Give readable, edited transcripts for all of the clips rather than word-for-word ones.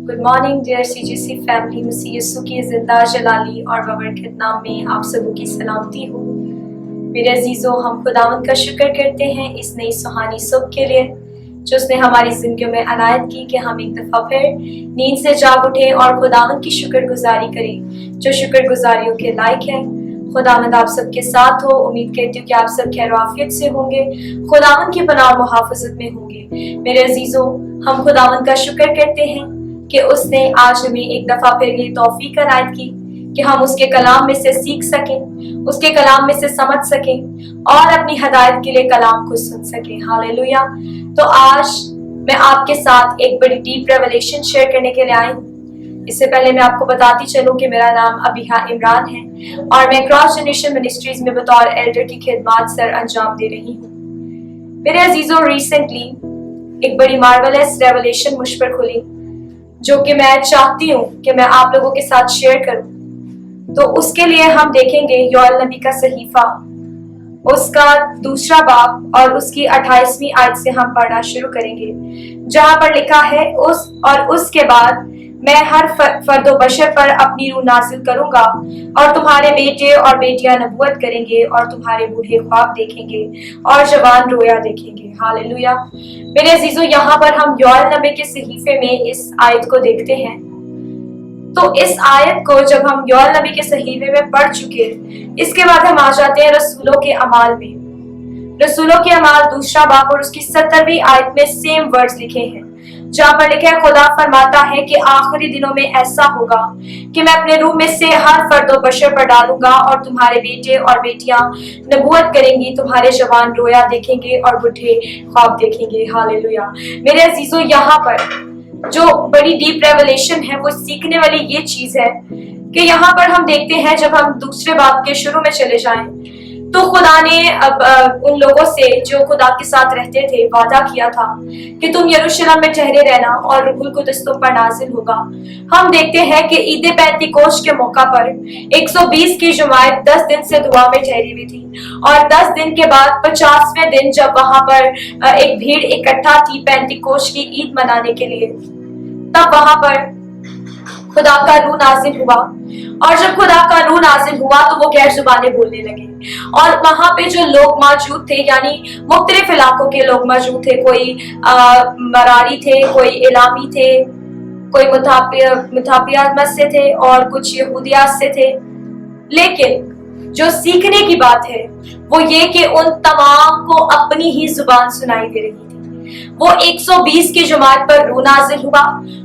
Good morning dear CGC family. मसीह यीशु की जिंदा जलाली और बबरकत नाम में आप सबों की सलामती हो। मेरे अजीजों, हम खुदावंद का शुक्र करते हैं इस नई सुहानी सुबह के लिए जो उसने हमारी जिंदगी में अनायत की कि हम एक दफा फिर नींद से जाग उठे और खुदावंद की शुक्रगुजारी करें जो शुक्रगुजारियों के लायक है। खुदावंद आप सबके साथ हो। उम्मीद करती हूँ कि आप सब खैर आफियत से होंगे, खुदावंद की पनाह और मुहाफजत में होंगे। मेरे अजीजों, हम खुदावंद का शुक्र करते हैं कि उसने आज हमें एक दफा फिर ये तौफीक अनायत की कि हम उसके कलाम में से सीख सकें, उसके कलाम में से समझ सकें और अपनी हदायत के लिए कलाम को सुन सकें। हालेलुया। तो आज मैं आपके साथ एक बड़ी डीप रेवलेशन शेयर करने के लिए आई हूँ। इससे पहले मैं आपको बताती चलूं कि मेरा नाम अबिहा इमरान है और मैं क्रॉस जनरेशन मिनिस्ट्रीज में बतौर एल्डर की खिदमत सर अंजाम दे रही हूँ। मेरे अजीजों, रिसेंटली एक बड़ी मार्वलस रेवलेशन मुझ पर खुली जो कि मैं चाहती हूँ कि मैं आप लोगों के साथ शेयर करूं। तो उसके लिए हम देखेंगे योएल नबी का सहीफा, उसका 2 बाब और उसकी 28वीं आयत से हम पढ़ना शुरू करेंगे, जहां पर लिखा है उसके बाद मैं हर फर्दो बशर पर अपनी रूह नाजिल करूंगा और तुम्हारे बेटे और बेटियां नबूवत करेंगे और तुम्हारे बूढ़े ख्वाब देखेंगे और जवान रोया देखेंगे। हालेलुया। मेरे अजीजों, यहाँ पर हम योएल नबी के सहीफे में इस आयत को देखते हैं। तो इस आयत को जब हम योएल नबी के सहीफे में पढ़ चुके, इसके बाद हम आ जाते हैं रसूलों के अमाल में। रसूलों के अमाल 2 बाब और उसकी 17वीं आयत में सेम वर्ड्स लिखे हैं, जहाँ पर लिखा है खुदा फरमाता है कि आखिरी दिनों में ऐसा होगा कि मैं अपने रूह में से हर फर्दो बशर पर डालूंगा और तुम्हारे बेटे और बेटियां नबूवत करेंगी, तुम्हारे जवान रोया देखेंगे और बूढ़े ख्वाब देखेंगे। हालेलुया। मेरे अजीजों, यहाँ पर जो बड़ी डीप रेवलेशन है वो सीखने वाली ये चीज है कि यहाँ पर हम देखते हैं, जब हम 2 बाब के शुरू में चले जाएं तो खुदा ने उन लोगों से जो खुदा के साथ रहते थे वादा किया था कि तुम यरूशलेम में ठहरे रहना और रूहुल कुद्दुस तुम पर नाजिल होगा। हम देखते हैं कि ईद पेंतिकोस्त के मौका पर 120 की जमात 10 दिन से दुआ में ठहरी हुई थी और 10 दिन के बाद 50वें दिन जब वहां पर एक भीड़ इकट्ठा थी पेंतिकोस्त की ईद मनाने के लिए, तब वहां पर खुदा का रूह नाजिल हुआ। और जब खुदा का रूह नाजिल हुआ तो वो गैर जुबानें बोलने लगे और वहां पे जो लोग मौजूद थे, यानी मुख्तलिफ इलाकों के लोग मौजूद थे, कोई मरारी थे, कोई इलामी थे, कोई मुतापिया से थे और कुछ यहूदिया से थे। लेकिन जो सीखने की बात है वो ये कि उन तमाम को अपनी ही जुबान सुनाई दे रही थी। वो 120 की जमात पर रूह नाजिल हुआ,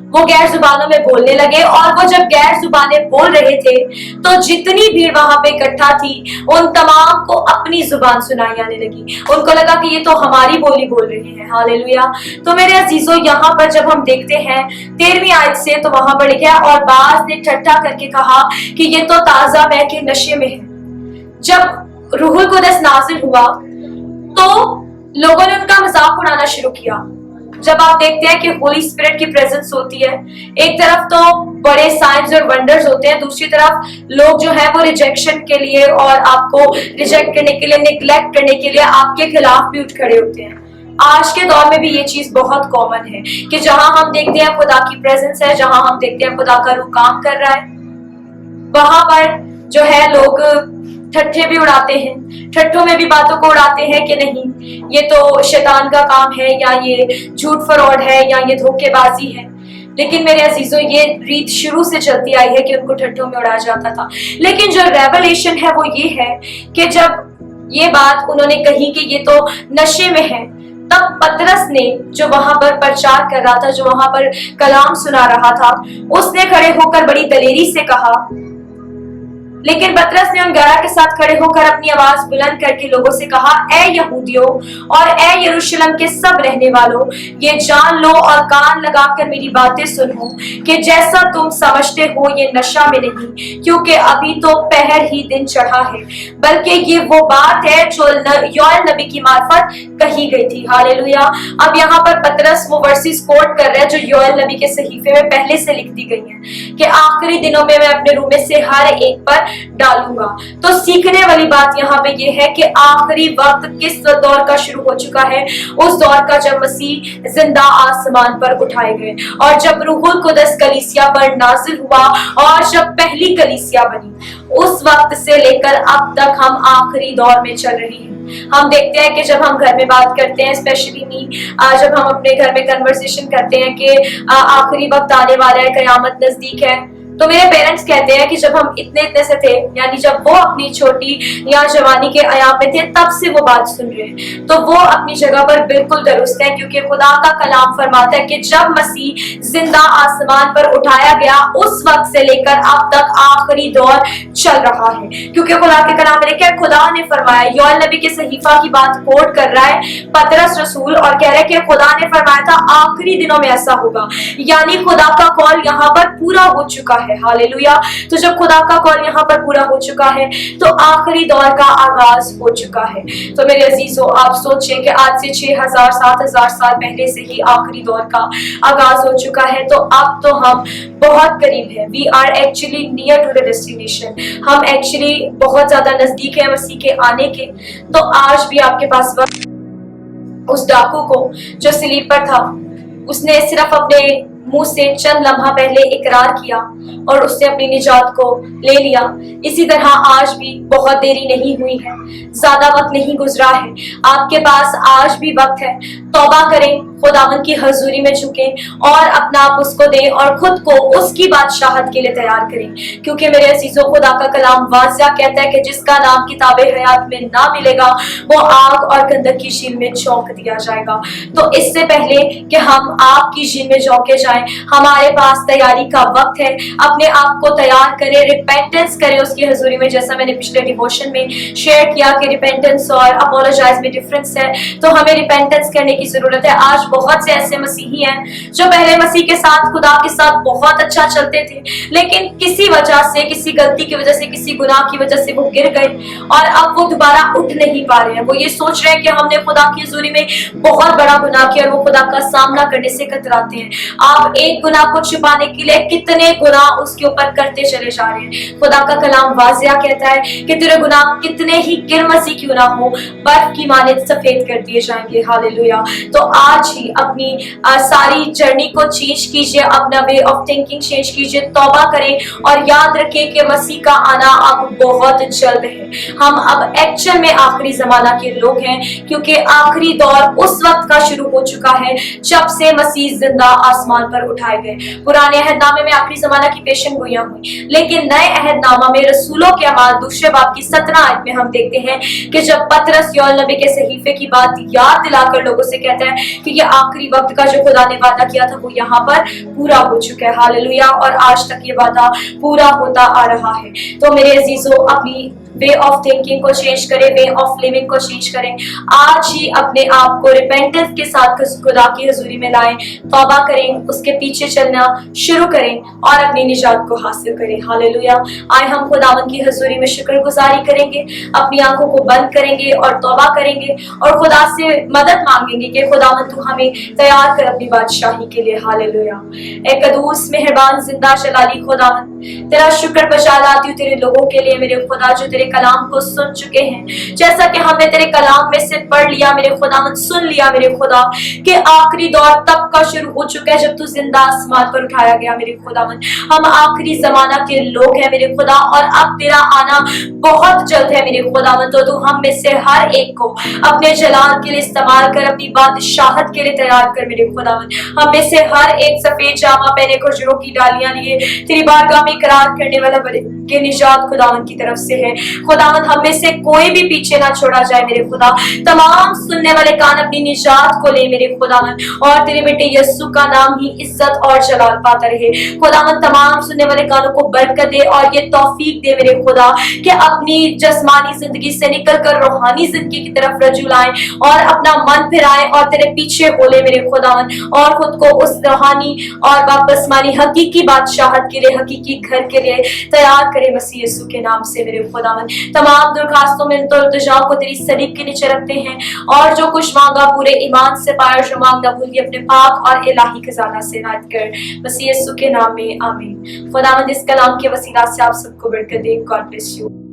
वो गैर जुबानों में बोलने लगे और वो जब गैर जुबानें बोल रहे थे तो जितनी भीड़ वहां पे इकट्ठा थी उन तमाम को अपनी जुबान सुनाई आने लगी। उनको लगा कि ये तो हमारी बोली बोल रही है। हालेलुया। तो मेरे अजीजों, यहाँ पर जब हम देखते हैं 13वीं आयत से, तो वहां पर लिखा है और बाज ने ठट्ठा करके कहा कि ये तो ताजा मह के नशे में है। जब रूहुल कुद्दुस नाजिल हुआ तो लोगों ने उनका मजाक उड़ाना शुरू किया। जब आप देखते हैं कि होली स्पिरिट की प्रेजेंस होती है, एक तरफ तो बड़े साइंस और वंडर्स होते हैं, दूसरी तरफ लोग जो है वो रिजेक्शन के लिए और आपको रिजेक्ट करने के लिए, निग्लेक्ट करने के लिए आपके खिलाफ भी उठ खड़े होते हैं। आज के दौर में भी ये चीज बहुत कॉमन है कि जहां हम देखते हैं खुदा की प्रेजेंस है, जहां हम देखते हैं खुदा का रूह काम कर रहा है, वहां पर जो है लोग ठट्ठे भी उड़ाते हैं, ठट्ठों में भी बातों को उड़ाते हैं कि नहीं ये तो शैतान का काम है, या ये झूठ फरौड है, या ये धोखेबाजी है। लेकिन मेरे अजीजों, ये रीत शुरू से चलती आई है कि उनको ठट्ठों में उड़ाया जाता था। लेकिन जो रेवलेशन है वो ये है कि जब ये बात उन्होंने कही कि ये तो नशे में है, तब पतरस ने जो वहां पर प्रचार कर रहा था, जो वहां पर कलाम सुना रहा था, उसने खड़े होकर बड़ी दलेरी से कहा। लेकिन पतरस ने उन 11 के साथ खड़े होकर अपनी आवाज बुलंद करके लोगों से कहा, ए यहूदियों और ए यरूशलेम के सब रहने वालों, ये जान लो और कान लगाकर मेरी बातें सुनो कि जैसा तुम समझते हो ये नशा में नहीं, क्योंकि अभी तो पहर ही दिन चढ़ा है, बल्कि ये वो बात है जो योएल नबी की मार्फत कही गई थी। हालेलुया। अब यहाँ पर पतरस वो वर्सेस कोट कर रहे हैं जो योएल नबी के सहीफे में पहले से लिख दी गई है कि आखिरी दिनों में मैं अपने रूह में से हर एक पर डालूंगा। तो सीखने वाली बात यहाँ पे ये है कि आखिरी वक्त किस दौर का शुरू हो चुका है, उस दौर का जब मसीह जिंदा आसमान पर उठाए गए और जब रूहुल कुदस कलीसिया पर नाजिल हुआ और जब पहली कलीसिया बनी, उस वक्त से लेकर अब तक हम आखिरी दौर में चल रहे हैं। हम देखते हैं कि जब हम घर में बात करते हैं, स्पेशली मी, जब हम अपने घर में कन्वर्सेशन करते हैं कि आखिरी वक्त आने वाला है, कयामत नजदीक है, तो मेरे पेरेंट्स कहते हैं कि जब हम इतने से थे, यानी जब वो अपनी छोटी या जवानी के अयाम में थे, तब से वो बात सुन रहे हैं। तो वो अपनी जगह पर बिल्कुल दुरुस्त है, क्योंकि खुदा का कलाम फरमाता है कि जब मसीह जिंदा आसमान पर उठाया गया, उस वक्त से लेकर अब तक आखिरी दौर चल रहा है। क्योंकि खुदा के कलाम में लिखा है, खुदा ने फरमाया, योएल नबी के सहीफा की बात कोट कर रहा है पतरस रसूल, और कह रहा है कि खुदा ने फरमाया था आखिरी दिनों में ऐसा होगा, यानी खुदा का कॉल यहाँ पर पूरा हो चुका है। हालेलुया। तो जब खुदा का कॉल यहाँ पर पूरा हो चुका है, तो आखिरी दौर का आगाज हो चुका है। तो मेरे अजीजों, आप सोचें कि आज से 6000 7000 साल पहले से ही आखिरी दौर का आगाज हो चुका है, तो अब तो हम बहुत करीब है। We are actually near to the destination. हम एक्चुअली बहुत ज्यादा नजदीक है मसीह के आने के। तो आज भी आपके पास वक्त, उस डाकू को जो स्लीप पर था, उसने सिर्फ अपने मुंह से चंद लम्हा पहले इकरार किया और उसने अपनी निजात को ले लिया। इसी तरह आज भी बहुत देरी नहीं हुई है, ज्यादा वक्त नहीं गुजरा है। आपके पास आज भी वक्त है। तौबा करें, खुदावन की हजूरी में झुकें और अपना आप उसको दें और खुद को उसकी बादशाहत के लिए तैयार करें। क्योंकि मेरे अजीजों, खुदा का कलाम वाज़िया कहता है कि जिसका नाम किताबे हयात में ना मिलेगा, वो आग और गंधक की झील में झोंक दिया जाएगा। तो इससे पहले कि हम आग की झील में झोंके जाएं, हमारे पास तैयारी का वक्त है। अपने आप को तैयार करें, रिपेंटेंस करें उसकी हजूरी में। जैसा मैंने पिछले डिवोशन में शेयर किया कि रिपेंटेंस और अपोलोजाइज में डिफरेंस है, तो हमें रिपेंटेंस करने की जरूरत है। आज बहुत से ऐसे मसीही हैं जो पहले मसीह के साथ, खुदा के साथ बहुत अच्छा चलते थे, लेकिन किसी वजह से, किसी गलती की वजह से, किसी गुनाह की वजह से वो गिर गए और अब वो दोबारा उठ नहीं पा रहे हैं। वो ये सोच रहे हैं कि हमने खुदा की हजूरी में बहुत बड़ा गुनाह किया और वो खुदा का सामना करने से कतराते हैं। आप एक गुनाह को छुपाने के लिए कितने गुनाह उसके ऊपर करते चले जा रहे हैं। खुदा का कलाम वाज़िया कहता है कि तेरे गुनाह कितने ही गिरमसी क्यों ना हो, बर्फ की मानित सफेद कर दिए जाएंगे। हालेलुया। तो आज ही अपनी सारी जर्नी को चेंज कीजिए, अपना वे ऑफ थिंकिंग चेंज कीजिए, तौबा करें और याद रखें कि मसीह का आना अब बहुत जल्द है। हम अब एक्चुअल में आखिरी जमाना के लोग हैं, क्योंकि आखिरी दौर उस वक्त का शुरू हो चुका है जब से मसीह जिंदा आसमान पर उठाए गए। पुराने अहदनामे में आखिरी जमाना की पेशन गोइयां हुई, लेकिन नए अहदनामा में रसूलों के अमाल दूसरे बाब की 17 आयत में हम देखते हैं कि जब पतरस योएल नबी के सहीफे की बात याद दिलाकर लोगों से कहता है कि ये आखिरी वक्त का जो खुदा ने वादा किया था वो यहाँ पर पूरा हो चुका है। हालेलुया। और आज तक ये वादा पूरा होता आ रहा है। तो मेरे अजीजों, अपनी वे ऑफ थिंकिंग को चेंज करें, वे ऑफ लिविंग को चेंज करें। आज ही अपने आप को रिपेंटेंस के साथ खुदा की हजूरी में लाएं, तौबा करें, उसके पीछे चलना शुरू करें और अपनी निजात को हासिल करें। हालेलुया। आए हम खुदावन की हजूरी में शुक्रगुजारी करेंगे, अपनी आंखों को बंद करेंगे और तौबा करेंगे और खुदा से मदद मांगेंगे कि खुदावन तू हमें तैयार कर अपनी बादशाही के लिए। हालेलुया। ए कदूस मेहरबान जिंदा जलाली खुदावन, तेरा शुक्र बजा लाती हूँ तेरे लोगों के लिए मेरे खुदा, जो तेरे कलाम को सुन चुके हैं। जैसा कि हमने तेरे कलाम में से पढ़ लिया मेरे खुदावन, सुन लिया मेरे खुदा कि आखिरी दौर तब का शुरू हो चुका है जब तू जिंदा आसमान पर उठाया गया मेरे खुदावन। हम आखिरी जमाना के लोग हैं मेरे खुदा और अब तेरा आना बहुत जल्द है मेरे खुदावन। तो तू हम में से हर एक को अपने जलाल के लिए इस्तेमाल कर, अपनी बादशाहत के लिए तैयार कर मेरे खुदावन। हम में से हर एक सफेद जामा पहने, खजूरों की डालियां लिए तेरी बारगाह में इकरार करने वाला के निजात खुदावन की तरफ से है। खुदावन हम में से कोई भी पीछे ना छोड़ा जाए मेरे खुदा। तमाम सुनने वाले कान अपनी निजात को ले मेरे खुदावन और तेरे बेटे यीशु का नाम ही इज्जत और जलाल पाता रहे। खुदावन तमाम सुनने वाले कानों को बरकत दे और ये तौफीक दे मेरे खुदा कि अपनी जिस्मानी जिंदगी से निकल कर रूहानी जिंदगी की तरफ रजू लाएं और अपना मन फिराएं और तेरे पीछे बोले मेरे खुदावन और खुद को उस रूहानी और वापस मानी हकीकी बादशाहत के लिए, हकीकी घर के लिए तैयार करे मसीह यीशु के नाम से मेरे खुदा। खुदावन। तमाम दरखास्तों में तो इल्तिजाओं को तेरी सलीब के नीचे रखते हैं और जो कुछ मांगा पूरे ईमान से पाया, जो मांगना भूल के अपने पाक और इलाही खजाना से रात कर, मसीह यीशु के नाम में आमीन। खुदावंद इस कलाम के वसीला से आप सबको बरकत दे। God bless you.